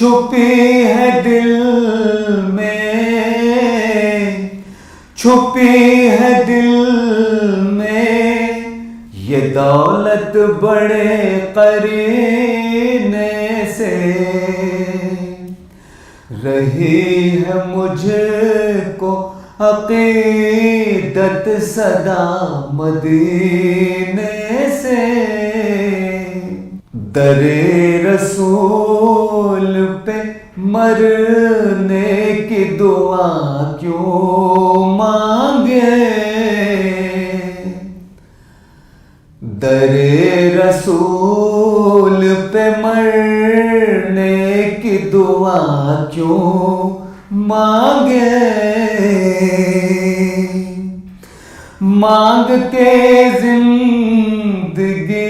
छुपी है दिल में, छुपी है दिल में ये दौलत बड़े करीने से। रही है मुझको अकीदत सदा मदीने से। दरे रसूल पे मरने की दुआ क्यों मांगे। दरे रसूल पे मरने की दुआ क्यों मांगे। मांग के जिंदगी,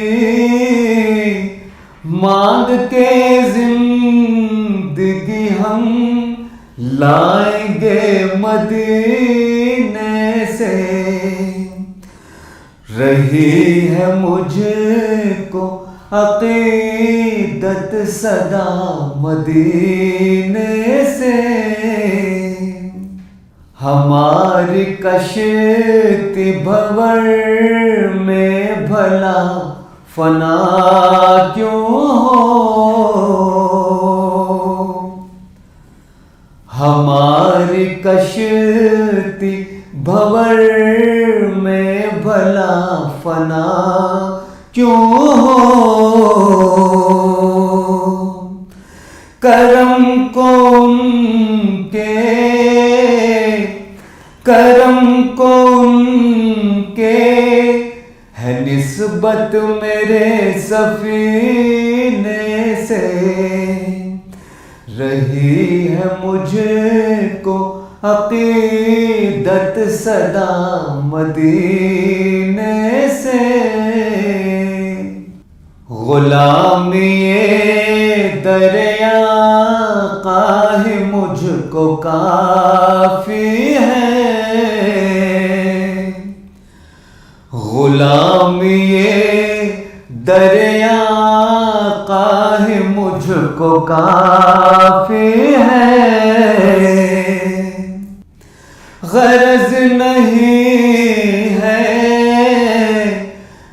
मांग के जिंदगी हम लाएंगे मदीने से। रही है मुझको अकीदत सदा मदीने से। हमारी कश्ती भंवर में भला फना क्यों हो। हमारी कश्ती भंवर में भला फना क्यों हो। करम को उनके, करम को उनके है निस्बत मेरे सफीने से। रही है मुझको अकीदत सदा मदीने से। गुलामी दरिया काहे मुझको काफी है। गुलामी दरिया काहे मुझको काफी है। गरज नहीं है,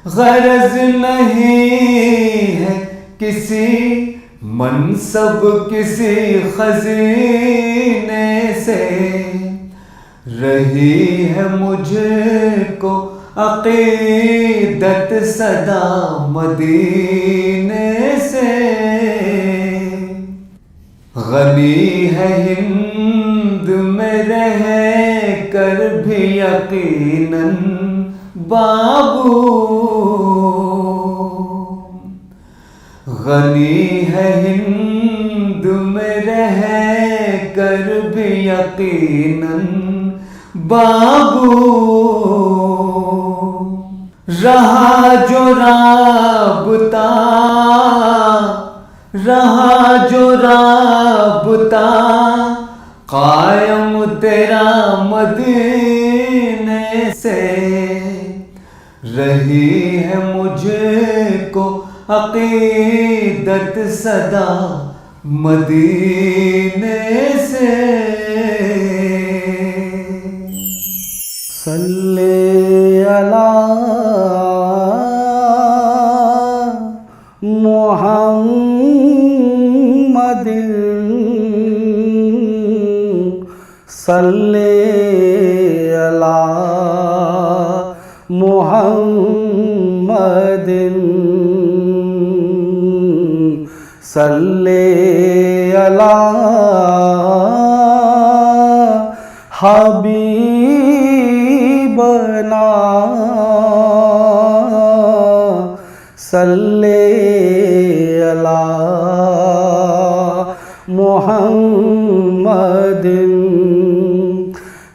गरज नहीं है किसी मनसब किसी खजीने से। रही है मुझको अकीदत सदा मदीने से। गनी है हिंद में रह कर भी यकीनन बाबू। गनी है हिंद में रह कर भी यकीनन बाबू। रहा जो राबता, रहा जो राबता कायम तेरा मदीने से। रही है मुझको अकीदत सदा मदीने से। सल्ले अला मुहम्मदिन, सल्ले अला मुहम्मदिन, सल्ले अला हबीबना, सल्ले अला मुहम्मदिन,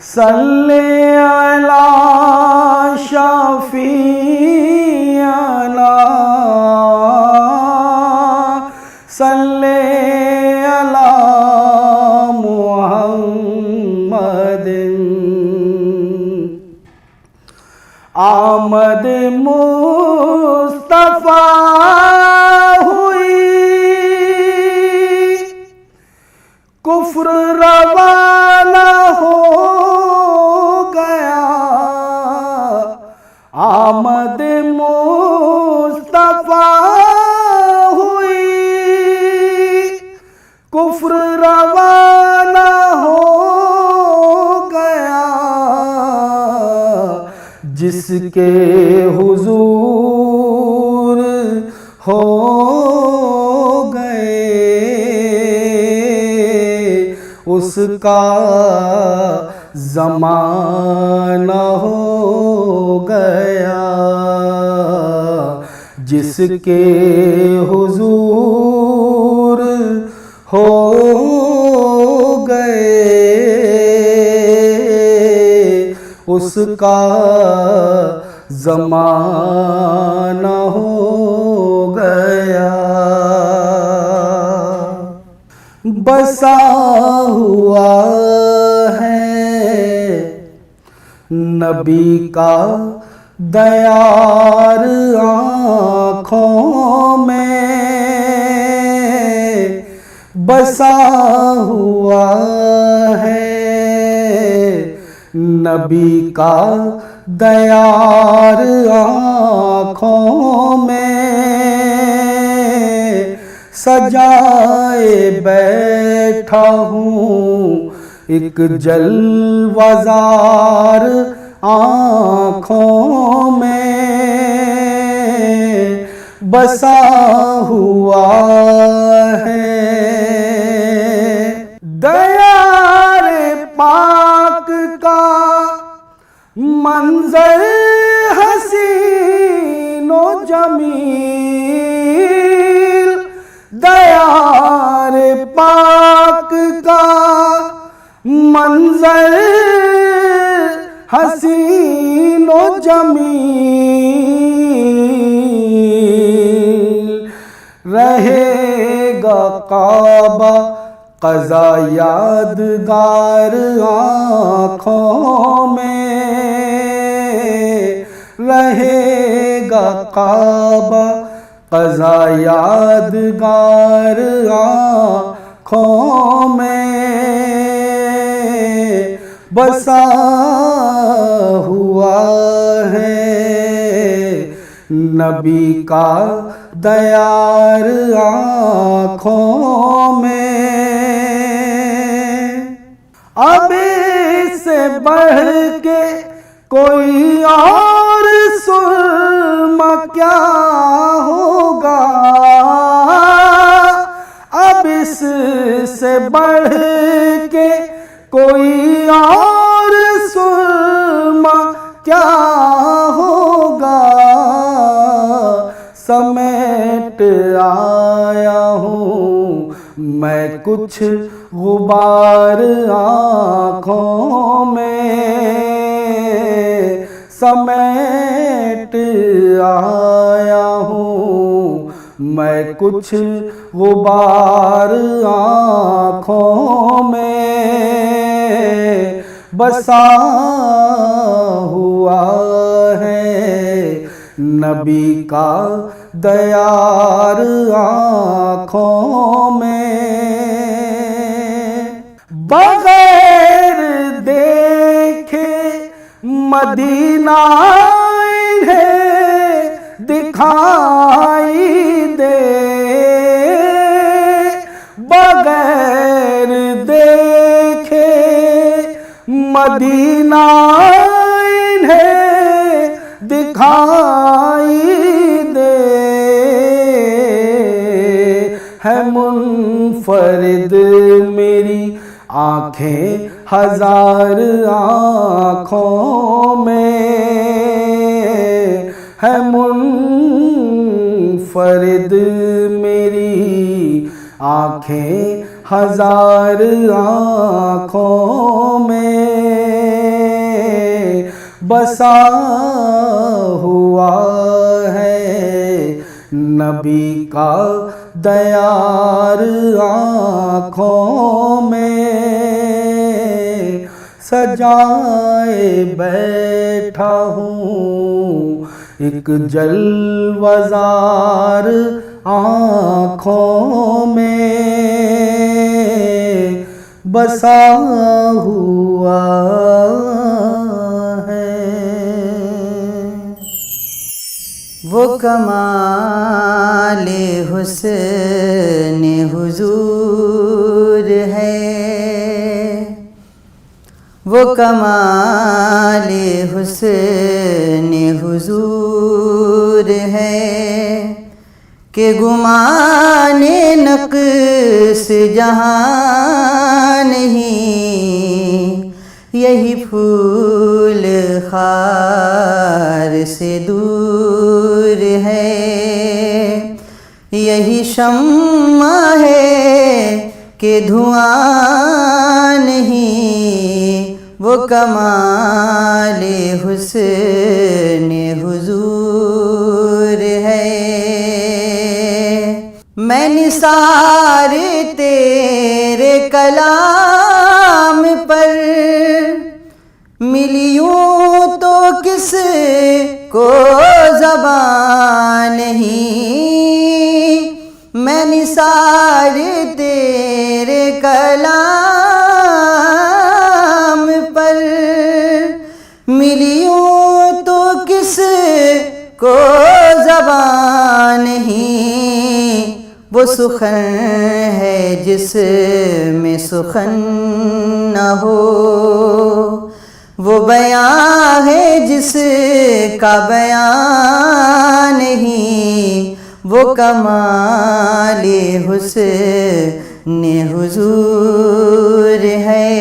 सल्ले अला शफीअना, सल्ले अला मुहम्मदिन। आमद मुस्तफा हुई कुफ्र रवाना हो गया, आमद मुस्तफा हुई। कुफ्र रवाना हो गया, जिसके हुजूर हो गए, उसका ज़माना हो गया। जिसके हुजूर हो गए, उसका ज़माना हो गया। बसा हुआ है नबी का दयार आँखों में, बसा हुआ है नबी का दयार आँखों में। सजाए बैठा हूँ एक जलवाज़ार आँखों में, बसा हुआ है दयारे पाक का मंजर हसीनो जमील। दयारे पाक का मंजर हसीनो जमील। रहेगा काबा क़ज़ा यादगार आँखों में, रहेगा काबा क़ज़ा यादगार आँखों में। बसा हुआ है नबी का दयार आँखों में। अब इससे बढ़ के कोई और सुरमा क्या होगा, अब इससे बढ़ के कोई और सुरमा क्या होगा। समेट आया हूँ मैं कुछ गुबार आँखों में, समेट आया हूँ मैं कुछ गुबार आँखों में। बसा हुआ है नबी का दयार आँखों में। बगैर देखे मदीना इन्हें दिखाई दे, बगैर देखे मदीना इन्हें दिखाई दे। है मुनफरिद मेरी आँखें हजार आँखों में, है मुनफरिद मेरी आँखें हजार आँखों में। बसा हुआ है नबी का दयार आँखों में। सजाए बैठा हूँ एक जलवज़ार आँखों में, बसा हुआ है। वो कमाले हुस्न हुजूर है, वो कमाले हुस्न हुजूर है कि गुमाने नक्स जहाँ नहीं, यही फूल खार से दूर है, यही शम्मा है कि धुआं नहीं, वो कमाले हुस्न हुजूर है। मैं निसार तेरे कलाम पर मिलियूं तो किस को ज़बान नहीं, मैं निसार तेरे कलाम पर मिलियूं तो किस को ज़बान नहीं, वो सुखन है जिसमें सुखन न हो, वो बयां है जिसका बयां नहीं, वो कमाले हुस्न हुजूर है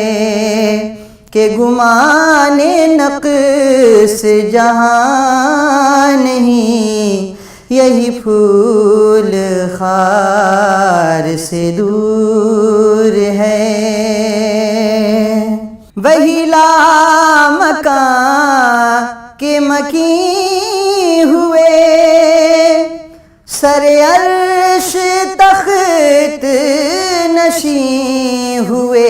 कि गुमाने नक्स जहाँ नहीं, यही फूल खार से दूर है। वही लामकां के मकी हुए, सरे अर्श तख्त नशी हुए,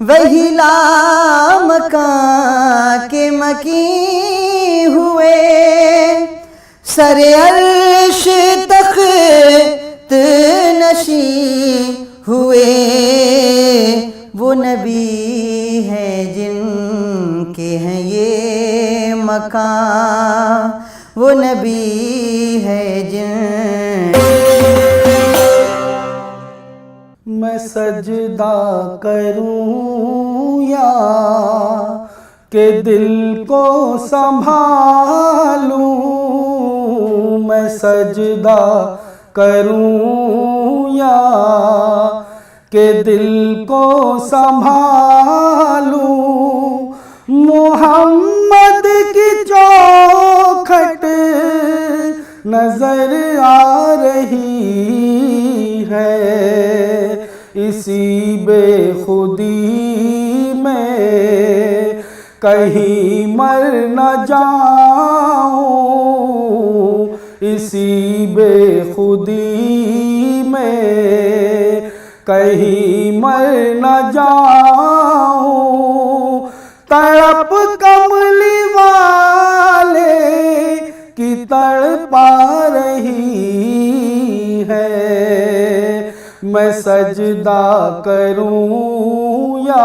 वही लामकां के मकी हुए, सरे अर्श तख्त नशी हुए, वो नबी है जिनके हैं ये मकाम, वो नबी है जिन। मैं सजदा करूं या के दिल को संभालूं, मैं सजदा करूं या के दिल को संभालूं, मोहम्मद की चौखट नजर आ रही है, इसी बेखुदी में कहीं मर न जाऊं, इसी बेखुदी में कहीं मर न जाऊं, तड़प कमली वाले की तड़पा रही है, मैं सजदा करूं या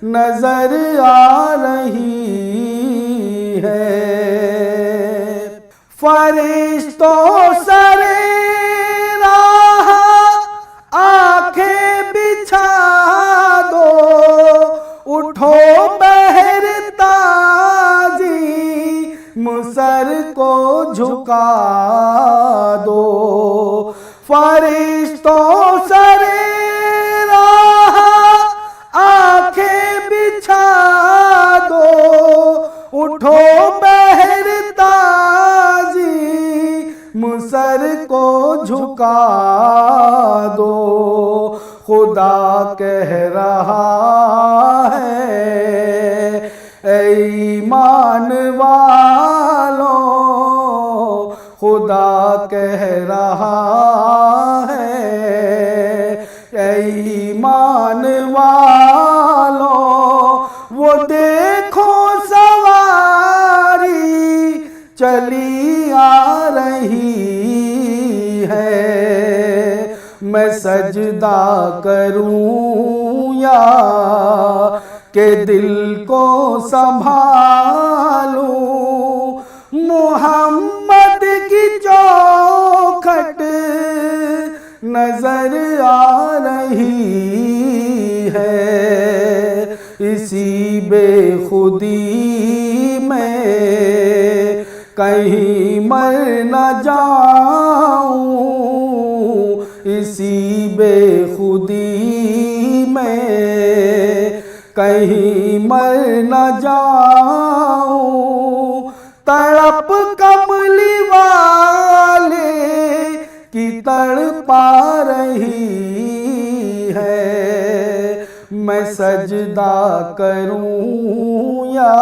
नजर आ रही है। फरिश्तों सरे राह आंखें बिछा दो, उठो बहरताजी मुसर को झुका दो, फरिश्तों सरे राह आंखें बिछा दो, उठो बहरताजी मुसर को झुका दो, खुदा कह रहा है ऐ ईमान वालों, खुदा कह रहा है ऐ ईमान वालों, वो देखो सवारी चली आ रही है, मैं सजदा करूं या के दिल को संभालूं। मोहम्मद की चौखट नजर आ रही है, इसी बेखुदी में कहीं मर न जाऊं, इसी बेखुदी में कहीं मर न जाऊं। तड़प कमली वाले की तड़पा रही है, मैं सजदा करूं या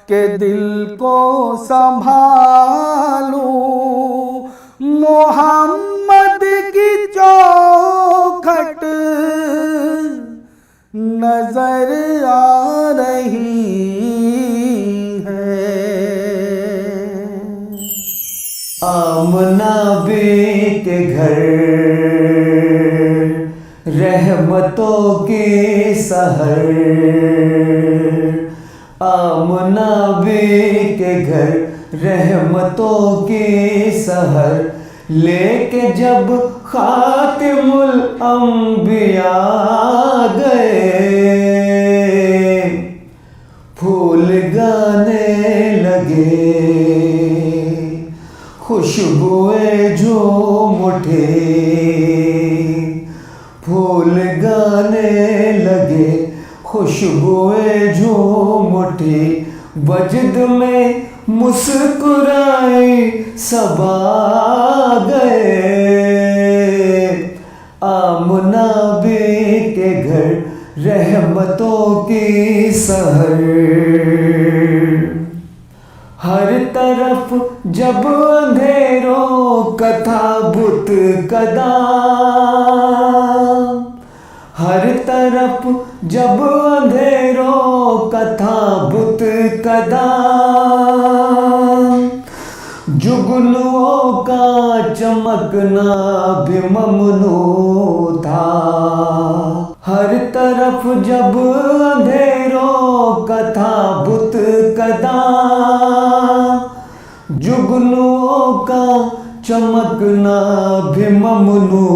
के दिल को संभालूं। मोहम्मद की चौखट नजर आ रही है। आमना बी के घर रहमतों की सहर, आमना बी के घर रहमतों की सहर, लेके जब खातिमुल अंबिया गए, फूल गाने लगे, खुशबुएं झूम उठे, फूल गाने लगे, खुशबुएं झूम उठी, वजद में मुस्कुराए सबा गए। आमना बी के घर रहमतों की सहर, हर तरफ जब अंधेरों का था बुत कदा, हर तरफ जब अंधेरों का था बुत कदा, जुगनुओं का चमकना भी ममनू था। हर तरफ जब अंधेरों का था बुत कदा, जुगनुओं का चमकना भी ममनू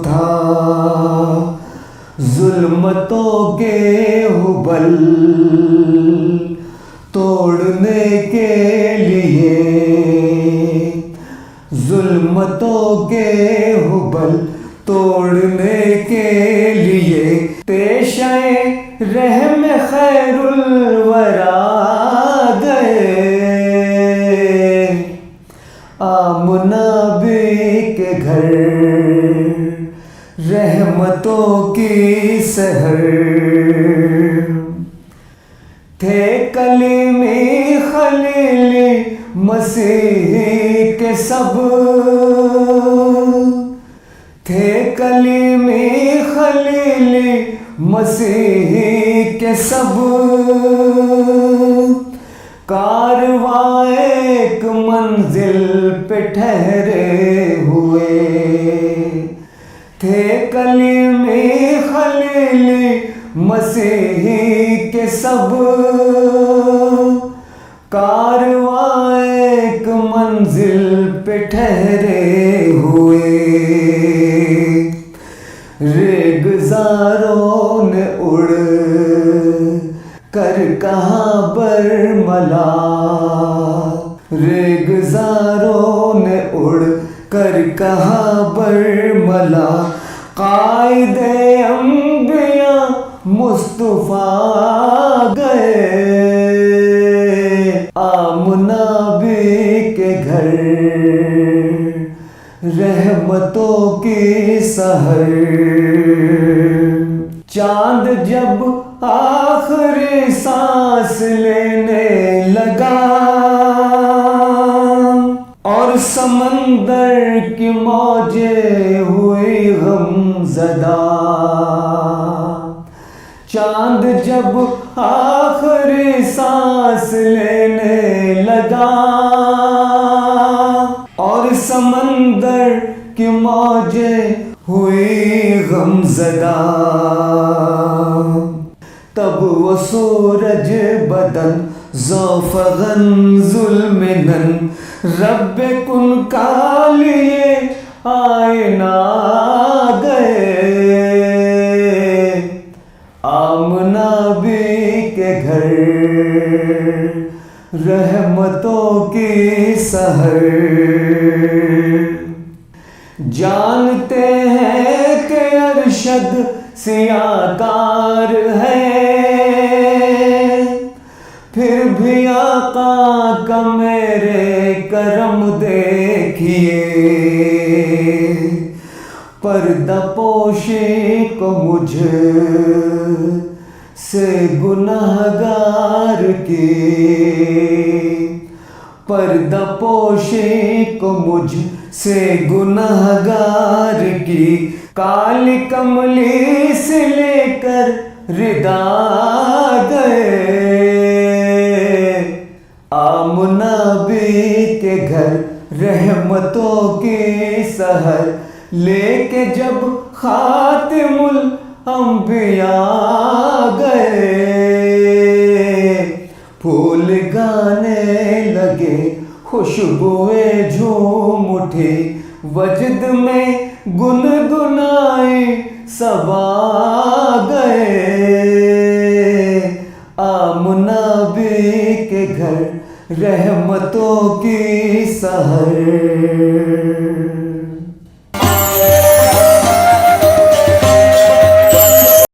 था। जुल्मतों के हुबल तोड़ने के लिए, जुल्मतों के हुबल तोड़ने के लिए, पेशे रहम खैरुल वरा गए। आमना बी के घर रहमतों की सहर, थे कलीमी खलीली मसीह के सब, थे कलीमी खलीली मसीह के सब, कारवां एक मंजिल पे ठहरे हुए, थे कलीमी खलीली मसीह के सब, कारवां एक मंजिल पे ठहरे हुए। रेगज़ारों ने उड़ कर कहाँ बरमला, रेगज़ारों ने उड़ कर कहाँ बरमला, कायदे अंबिया मुस्तफा गए। आमना बी के घर रहमतों की सहर, चांद जब आखिरी सांस लेने लगा और समंदर की मौजें हुई गमज़दा, चांद जब आखिरी सांस लेने लगा और समंदर की मौजें हुई गमज़दा। तब वो सूरज बदन ज़ौफ़गन ज़ुल्मिनन रब कुन का लिए आए ना गए। आमना भी के घर रहमतों की सहर। जानते हैं कि अरशद सियाकार है, फिर भी आका का मेरे करम देखिए। पर्दा पोशी को मुझ से गुनाहगार की, पर्दा पोशी को मुझ से गुनाहगार की। काली कमली से लेकर रिदा गए। आमना भी के घर रहमतों की सहर लेके जब खातिमुल अंबिया गए। फूल गाने लगे खुशबुएं झूम उठी, वजद में गुनगुनाई सबा गए। आमना भी के घर रहमतों की सहर।